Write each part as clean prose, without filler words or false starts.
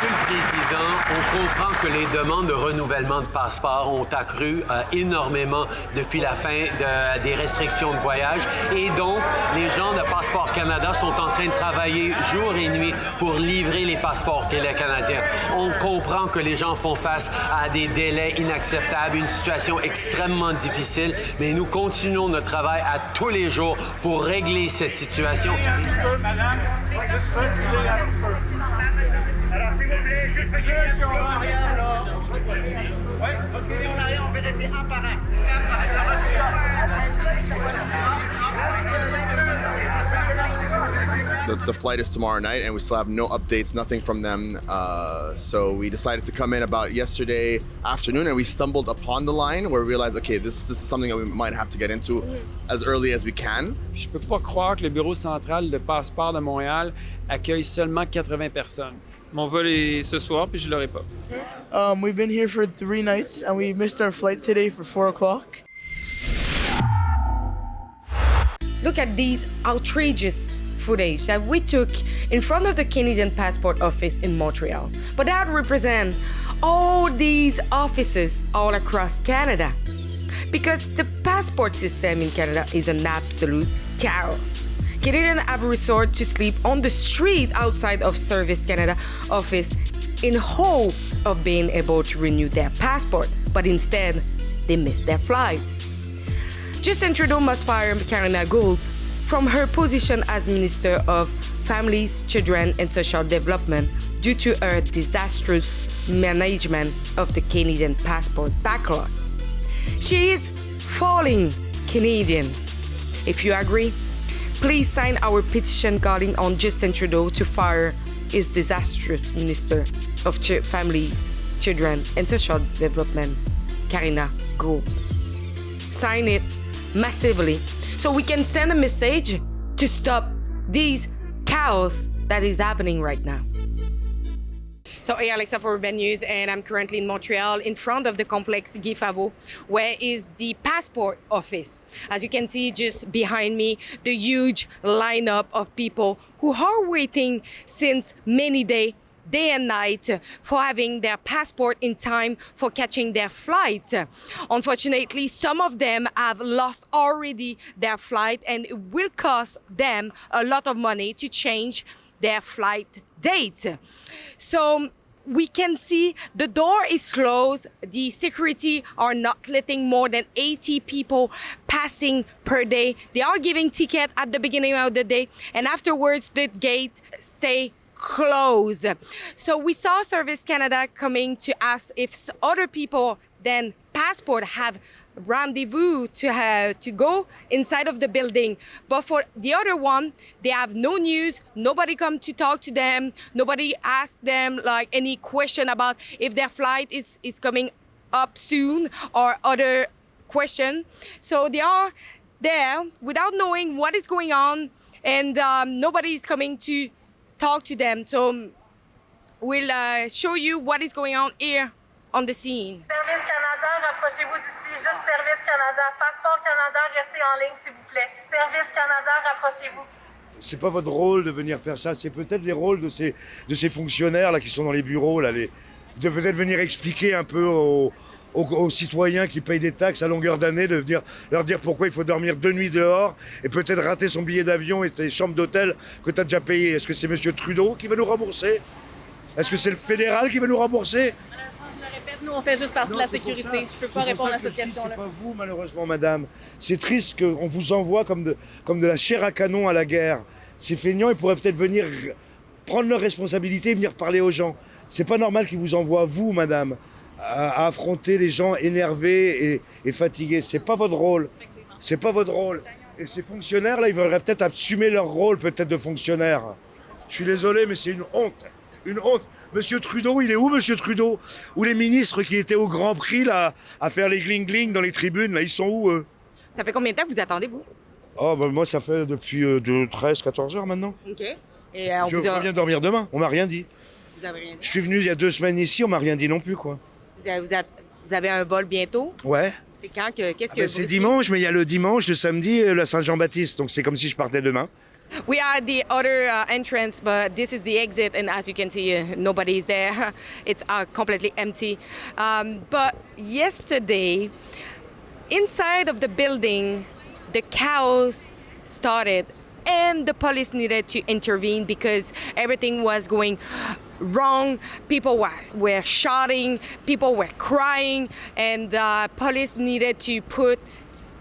Monsieur le Président, on comprend que les demandes de renouvellement de passeport ont accru énormément depuis la fin des restrictions de voyage. Et donc, les gens de Passeport Canada sont en train de travailler jour et nuit pour livrer les passeports canadiens. On comprend que les gens font face à des délais inacceptables, une situation extrêmement difficile, mais nous continuons notre travail à tous les jours pour régler cette situation. Madame, juste reculer un petit peu. Alors, s'il vous plaît, juste reculer en arrière, là. Oui, reculer en arrière, on vérifie un par un. The flight is tomorrow night, and we still have no updates, nothing from them. So we decided to come in about yesterday afternoon, and we stumbled upon the line where we realized, okay, this is something that we might have to get into as early as we can. Je peux pas croire que le bureau central de passeport de Montréal accueille seulement 80 personnes. Mon vol est ce soir, puis je l'aurai pas. We've been here for 3 nights, and we missed our flight today for 4 o'clock. Look at these outrageous footage that we took in front of the Canadian Passport Office in Montreal. But that represents all these offices all across Canada. Because the passport system in Canada is an absolute chaos. Canadians have resort to sleep on the street outside of Service Canada office in hope of being able to renew their passport, but instead, they miss their flight. Justin Trudeau must fire Karina Gould from her position as Minister of Families, Children and Social Development due to her disastrous management of the Canadian passport backlog. She is falling Canadian. If you agree, please sign our petition calling on Justin Trudeau to fire his disastrous Minister of Families, Children and Social Development, Karina Gould. Sign it massively so we can send a message to stop these chaos that is happening right now. So, hey, Alexa for Urban News, and I'm currently in Montreal in front of the complex Guy Favreau, where is the passport office. As you can see just behind me, the huge lineup of people who are waiting since many days, day and night, for having their passport in time for catching their flight. Unfortunately, some of them have lost already their flight, and it will cost them a lot of money to change their flight date. So we can see the door is closed. The security are not letting more than 80 people passing per day. They are giving ticket at the beginning of the day, and afterwards the gate stay closed. So we saw Service Canada coming to ask if other people than passport have rendezvous to go inside of the building. But for the other one, they have no news. Nobody come to talk to them. Nobody asked them like any question about if their flight is coming up soon or other question. So they are there without knowing what is going on, and nobody is coming to talk to them. So we'll show you what is going on here on the scene. Service Canada, rapprochez-vous d'ici. Juste Service Canada. Passeport Canada, restez en ligne, s'il vous plaît. Service Canada, rapprochez-vous. C'est pas votre rôle de venir faire ça. C'est peut-être les rôles de ces fonctionnaires là qui sont dans les bureaux là, de peut-être venir expliquer un peu aux citoyens qui payent des taxes à longueur d'année, de venir leur dire pourquoi il faut dormir 2 nuits dehors et peut-être rater son billet d'avion et tes chambres d'hôtel que tu as déjà payées. Est-ce que c'est M. Trudeau qui va nous rembourser? Est-ce que c'est le fédéral qui va nous rembourser? Nous, on fait juste partie de la sécurité. Je ne peux pas répondre à cette question-là. C'est pas vous, malheureusement, madame. C'est triste qu'on vous envoie comme de la chair à canon à la guerre. Ces feignants, ils pourraient peut-être venir prendre leurs responsabilités et venir parler aux gens. C'est pas normal qu'ils vous envoient, vous, madame, à affronter les gens énervés et fatigués. C'est pas votre rôle. C'est pas votre rôle. Et ces fonctionnaires-là, ils voudraient peut-être assumer leur rôle, peut-être, de fonctionnaire. Je suis désolé, mais c'est une honte. Une honte. Monsieur Trudeau, il est où, Monsieur Trudeau? Ou les ministres qui étaient au Grand Prix, là, à faire les gling-gling dans les tribunes, là, ils sont où, eux? Ça fait combien de temps que vous attendez, vous? Oh, bah, moi, ça fait depuis 13-14 heures maintenant. OK. Et Je reviens dormir demain, on m'a rien dit. Vous avez rien dit? Je suis venu il y a 2 semaines ici, on m'a rien dit non plus, quoi. Vous avez un vol bientôt? Ouais. C'est quand? Qu'est-ce que vous C'est dimanche, mais il y a le dimanche, le samedi, la Saint-Jean-Baptiste. Donc c'est comme si je partais demain. We are at the other entrance, but this is the exit, and as you can see, nobody's there. It's completely empty. But yesterday, inside of the building, the chaos started, and the police needed to intervene because everything was going wrong. People were shouting, people were crying, and the police needed to put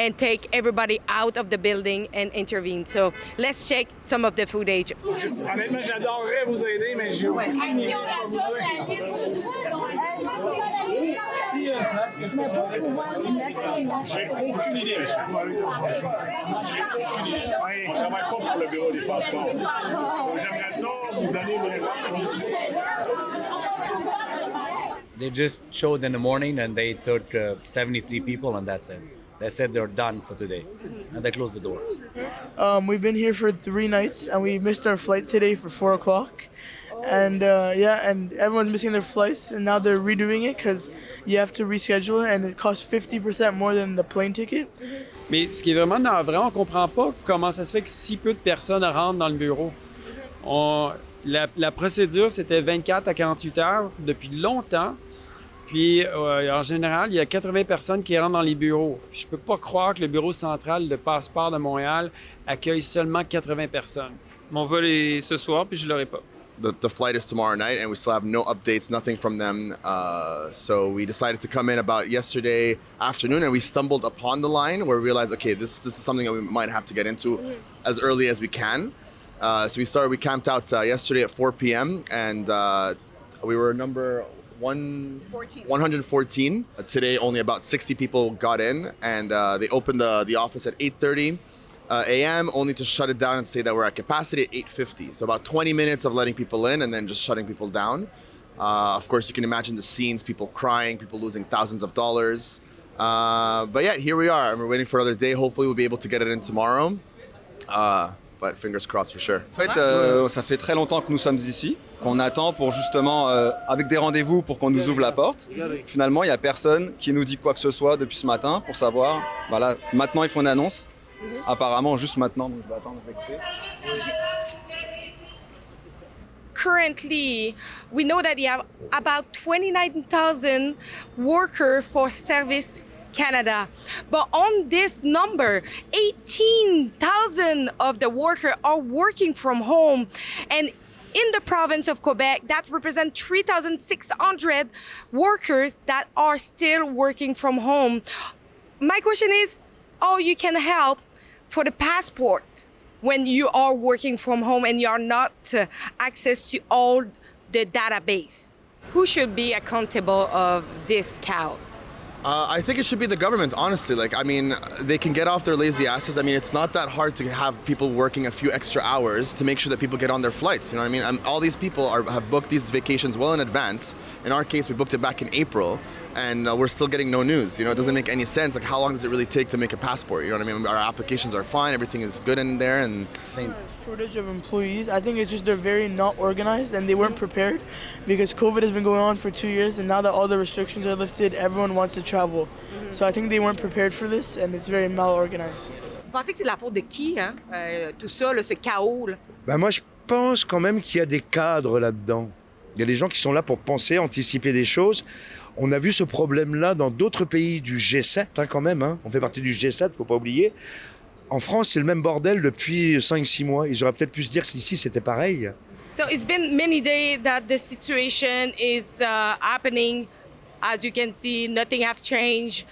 and take everybody out of the building and intervene. So let's check some of the footage. Honnêtement, j'adorerais vous aider, mais j'ai aucune idée de quoi J'ai aucune idée, monsieur. Oui, je travaille pas pour le bureau des passeports. J'aimerais ça vous donner une réponse. They just showed in the morning and they took 73 people and that's it. They said they're done for today and they closed the door. We've been here for 3 nights and we missed our flight today for 4 o'clock. And and everyone's missing their flights and now they're redoing it because you have to reschedule it and it costs 50% more than the plane ticket. Mais ce qui est vraiment navrant, on comprend pas comment ça se fait que si peu de personnes rentrent dans le bureau. La procédure, c'était 24 à 48 heures depuis longtemps. Puis, en général, il y a 80 personnes qui rentrent dans les bureaux. Puis, je peux pas croire que le bureau central de passeport de Montréal accueille seulement 80 personnes. Mon vol est ce soir, puis je l'aurai pas. The flight is tomorrow night, and we still have no updates, nothing from them. So we decided to come in about yesterday afternoon, and we stumbled upon the line where we realized, okay, this is something that we might have to get into as early as we can. So we camped out yesterday at 4 p.m. and we were number 114. Today, only about 60 people got in, and they opened the office at 8:30 a.m. only to shut it down and say that we're at capacity at 8:50. So about 20 minutes of letting people in and then just shutting people down. Of course, you can imagine the scenes: people crying, people losing thousands of dollars. But yeah, here we are, and we're waiting for another day. Hopefully, we'll be able to get it in tomorrow. But fingers crossed for sure. En fait, ça fait très longtemps que nous sommes ici, qu'on attend pour justement, avec des rendez-vous pour qu'on nous ouvre la porte. Finalement, il n'y a personne qui nous dit quoi que ce soit depuis ce matin pour savoir. Voilà, maintenant ils font une annonce. Apparemment, juste maintenant, donc je vais attendre de l'écouter. Currently, we know that you have about 29,000 workers for Service Canada. But on this number, 18,000 of the workers are working from home. And in the province of Quebec, that represents 3,600 workers that are still working from home. My question is, how you can help for the passport when you are working from home and you are not access to all the database? Who should be accountable of this chaos? I think it should be the government, honestly. Like, I mean, they can get off their lazy asses. I mean, it's not that hard to have people working a few extra hours to make sure that people get on their flights. You know what I mean? All these people have booked these vacations well in advance. In our case, we booked it back in April, and we're still getting no news. You know, it doesn't make any sense. Like, how long does it really take to make a passport? You know what I mean? Our applications are fine. Everything is good in there, and Shortage of employees. I think it's just they're very not organized and they weren't prepared because COVID has been going on for 2 years and now that all the restrictions are lifted, everyone wants to travel. So I think they weren't prepared for this and it's very mal organized. Vous pensez que c'est la faute de qui, hein? Tout ça, là, ce chaos? Là? Ben moi, je pense quand même qu'il y a des cadres là-dedans. Il y a des gens qui sont là pour penser, anticiper des choses. On a vu ce problème-là dans d'autres pays du G7 hein, quand même. Hein. On fait partie du G7, faut pas oublier. En France, c'est le même bordel depuis 5-6 mois. Ils auraient peut-être pu se dire qu'ici, c'était pareil. So it's been many days that the situation is happening. As you can see, nothing has changed.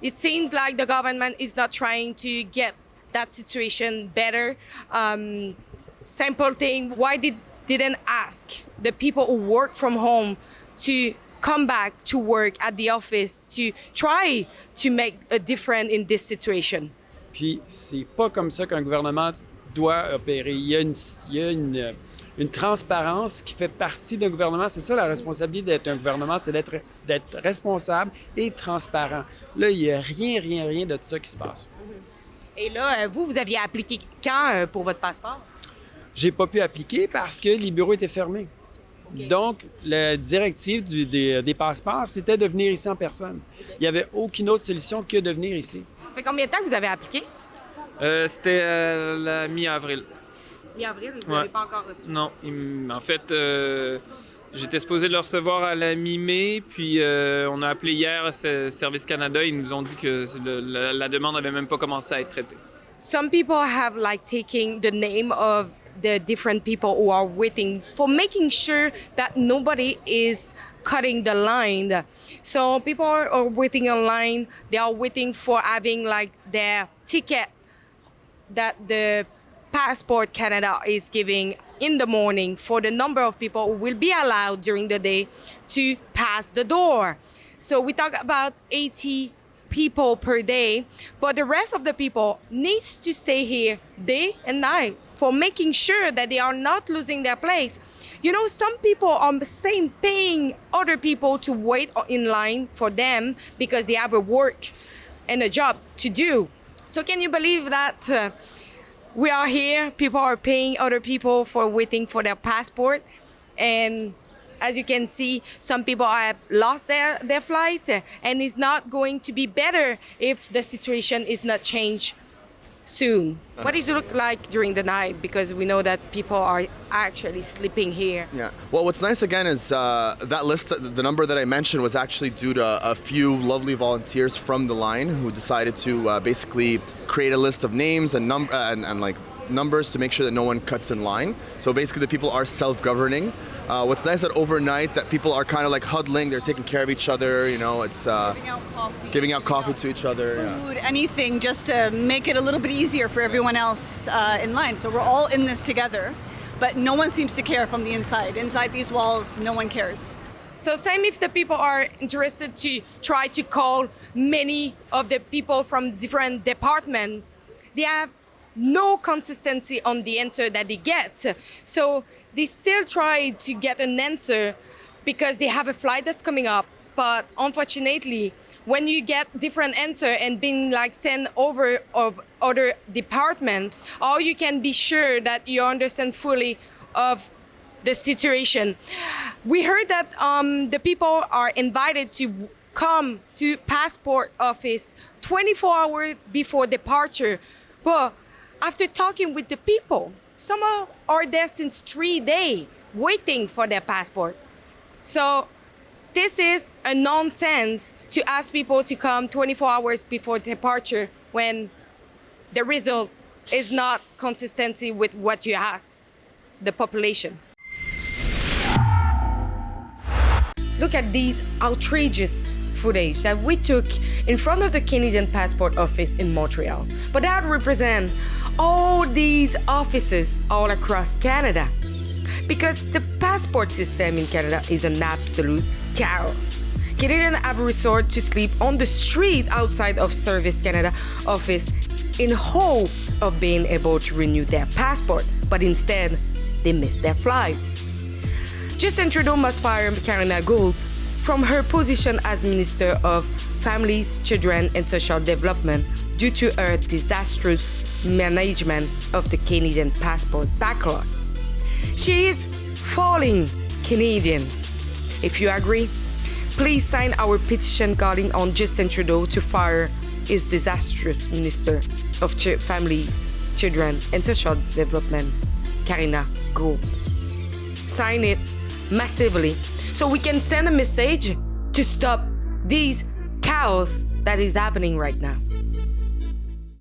It seems like the government is not trying to get that situation better. Simple thing, why didn't ask the people who work from home to come back to work at the office to try to make a difference in this situation? Puis, c'est pas comme ça qu'un gouvernement doit opérer. Il y a une transparence qui fait partie d'un gouvernement. C'est ça la responsabilité d'être un gouvernement, c'est d'être responsable et transparent. Là, il n'y a rien de ça qui se passe. Et là, vous aviez appliqué quand pour votre passeport? J'ai pas pu appliquer parce que les bureaux étaient fermés. Okay. Donc, la directive des passeports, c'était de venir ici en personne. Okay. Il n'y avait aucune autre solution que de venir ici. Ça fait combien de temps que vous avez appliqué? C'était à la mi-avril. Mi-avril, vous Ouais. l'avez pas encore reçu. Non, en fait, j'étais supposé le recevoir à la mi-mai, puis on a appelé hier Service Canada, ils nous ont dit que la demande n'avait même pas commencé à être traitée. Some people have like taking the name of the different people who are waiting for making sure that nobody is cutting the line. So people are waiting online. They are waiting for having like their ticket that the Passport Canada is giving in the morning for the number of people who will be allowed during the day to pass the door. So we talk about 80 people per day, but the rest of the people needs to stay here day and night for making sure that they are not losing their place. You know, some people are saying paying other people to wait in line for them because they have a work and a job to do. So can you believe that we are here, people are paying other people for waiting for their passport, and as you can see, some people have lost their flight, and it's not going to be better if the situation is not changed soon. What does it look like during the night? Because we know that people are actually sleeping here. Yeah. Well, what's nice again is that list, the number that I mentioned was actually due to a few lovely volunteers from the line who decided to basically create a list of names and like numbers to make sure that no one cuts in line. So basically the people are self-governing. What's nice that overnight that people are kind of like huddling, they're taking care of each other, you know, it's giving out coffee to each other. Food, anything, just to make it a little bit easier for everyone else in line. So we're all in this together, but no one seems to care from the inside. Inside these walls, no one cares. So same if the people are interested to try to call many of the people from different departments, they have no consistency on the answer that they get. So they still try to get an answer because they have a flight that's coming up. But unfortunately, when you get different answer and being like sent over of other department, all you can be sure that you understand fully of the situation. We heard that the people are invited to come to passport office 24 hours before departure. But after talking with the people, some are there since 3 days waiting for their passport. So this is a nonsense to ask people to come 24 hours before departure when the result is not consistency with what you ask the population. Look at these outrageous footage that we took in front of the Canadian Passport Office in Montreal. But that represents all these offices all across Canada. Because the passport system in Canada is an absolute chaos. Canadians have resort to sleep on the street outside of Service Canada office in hope of being able to renew their passport, but instead, they miss their flight. Justin Trudeau must fire Karina Gould from her position as Minister of Families, Children and Social Development due to her disastrous management of the Canadian passport backlog. She is falling Canadian. If you agree, please sign our petition calling on Justin Trudeau to fire his disastrous Minister of Families, Children and Social Development, Karina Gould. Sign it massively so we can send a message to stop these chaos that is happening right now.